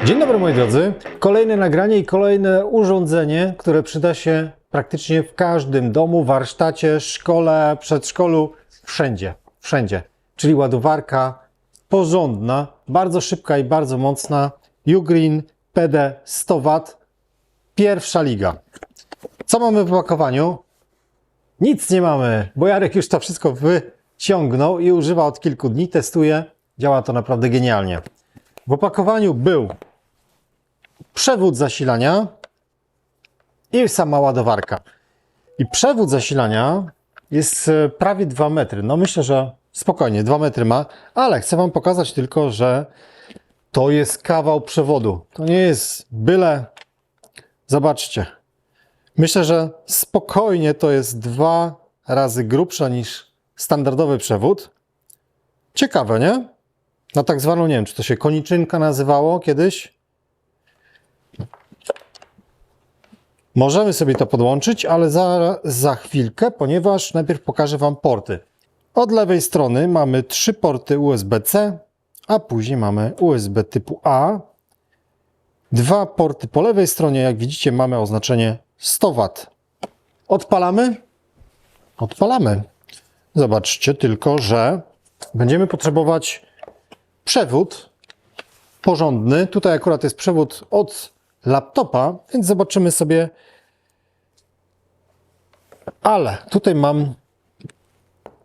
Dzień dobry moi drodzy. Kolejne nagranie i kolejne urządzenie, które przyda się praktycznie w każdym domu, warsztacie, szkole, przedszkolu, wszędzie. Czyli ładowarka porządna, bardzo szybka i bardzo mocna. Ugreen PD 100W, pierwsza liga. Co mamy w opakowaniu? Nic nie mamy, bo Jarek już to wszystko wyciągnął i używa od kilku dni, testuje. Działa to naprawdę genialnie. W opakowaniu był przewód zasilania i sama ładowarka. I przewód zasilania jest prawie 2 metry. No myślę, że spokojnie 2 metry ma, ale chcę Wam pokazać tylko, że to jest kawał przewodu. To nie jest byle... Zobaczcie. Myślę, że spokojnie to jest 2 razy grubsza niż standardowy przewód. Ciekawe, nie? Na tak zwaną, nie wiem, czy to się koniczynka nazywało kiedyś. Możemy sobie to podłączyć, ale za chwilkę, ponieważ najpierw pokażę Wam porty. Od lewej strony mamy 3 porty USB-C, a później mamy USB typu A. 2 porty po lewej stronie, jak widzicie, mamy oznaczenie 100W. Odpalamy? Odpalamy. Zobaczcie tylko, że będziemy potrzebować przewód porządny. Tutaj akurat jest przewód od laptopa, więc zobaczymy sobie. Ale tutaj mam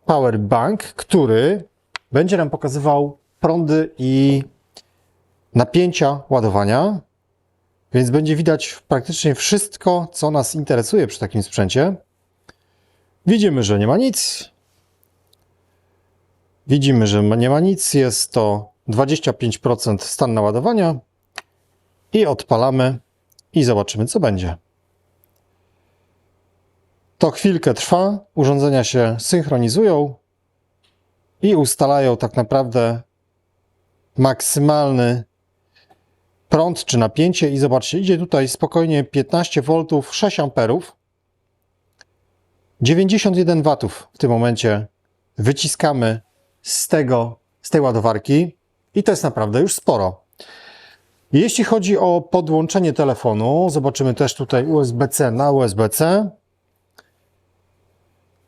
power bank, który będzie nam pokazywał prądy i napięcia ładowania, więc będzie widać praktycznie wszystko, co nas interesuje przy takim sprzęcie. Widzimy, że nie ma nic. Widzimy, że nie ma nic. Jest to 25% stan naładowania. I odpalamy i zobaczymy, co będzie. To chwilkę trwa, urządzenia się synchronizują i ustalają tak naprawdę maksymalny prąd czy napięcie. I zobaczcie, idzie tutaj spokojnie 15 V, 6 A. 91 W w tym momencie wyciskamy z tej ładowarki i to jest naprawdę już sporo. Jeśli chodzi o podłączenie telefonu, zobaczymy też tutaj USB-C na USB-C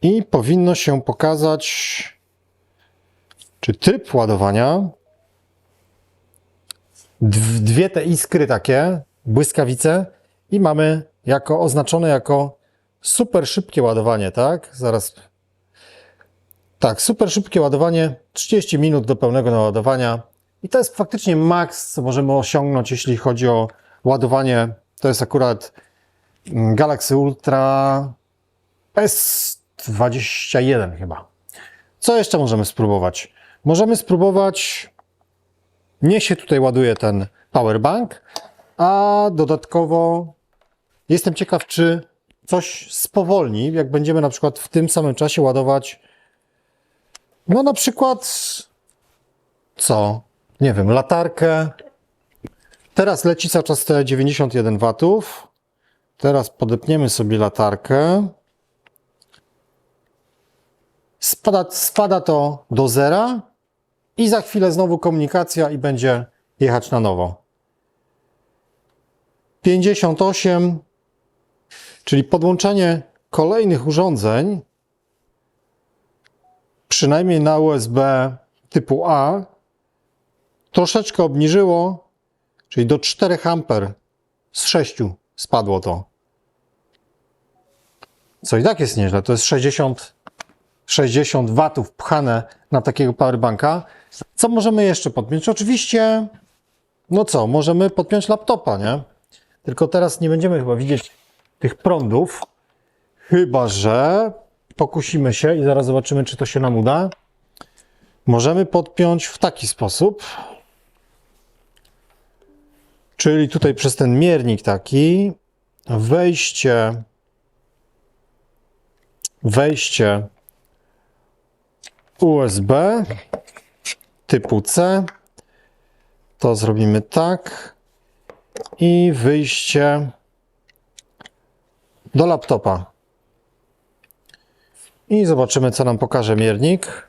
i powinno się pokazać, czy tryb ładowania. Dwie te iskry takie, błyskawice i mamy oznaczone jako super szybkie ładowanie, tak? Zaraz. Tak, super szybkie ładowanie, 30 minut do pełnego naładowania. I to jest faktycznie maks, co możemy osiągnąć, jeśli chodzi o ładowanie. To jest akurat Galaxy Ultra S21 chyba. Co jeszcze możemy spróbować? Możemy spróbować, niech się tutaj ładuje ten powerbank, a dodatkowo jestem ciekaw, czy coś spowolni, jak będziemy na przykład w tym samym czasie ładować, no na przykład, co? Nie wiem, latarkę. Teraz leci cały czas te 91 W. Teraz podepniemy sobie latarkę. Spada to do zera i za chwilę znowu komunikacja i będzie jechać na nowo. 58, czyli podłączenie kolejnych urządzeń, przynajmniej na USB typu A, troszeczkę obniżyło, czyli do 4 A z 6 spadło to. Co i tak jest nieźle, to jest 60 W pchane na takiego powerbanka. Co możemy jeszcze podpiąć? Oczywiście, no co, możemy podpiąć laptopa, nie? Tylko teraz nie będziemy chyba widzieć tych prądów, chyba że pokusimy się i zaraz zobaczymy, czy to się nam uda. Możemy podpiąć w taki sposób, czyli tutaj przez ten miernik taki, wejście USB typu C, to zrobimy tak i wyjście do laptopa. I zobaczymy, co nam pokaże miernik.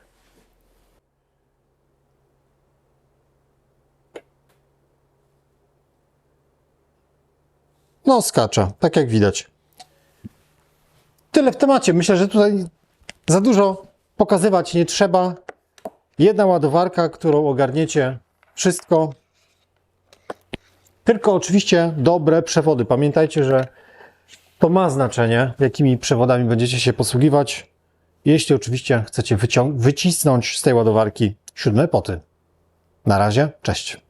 No, skacze, tak jak widać. Tyle w temacie. Myślę, że tutaj za dużo pokazywać nie trzeba. Jedna ładowarka, którą ogarniecie wszystko. Tylko oczywiście dobre przewody. Pamiętajcie, że to ma znaczenie, jakimi przewodami będziecie się posługiwać, jeśli oczywiście chcecie wycisnąć z tej ładowarki 7 poty. Na razie, cześć.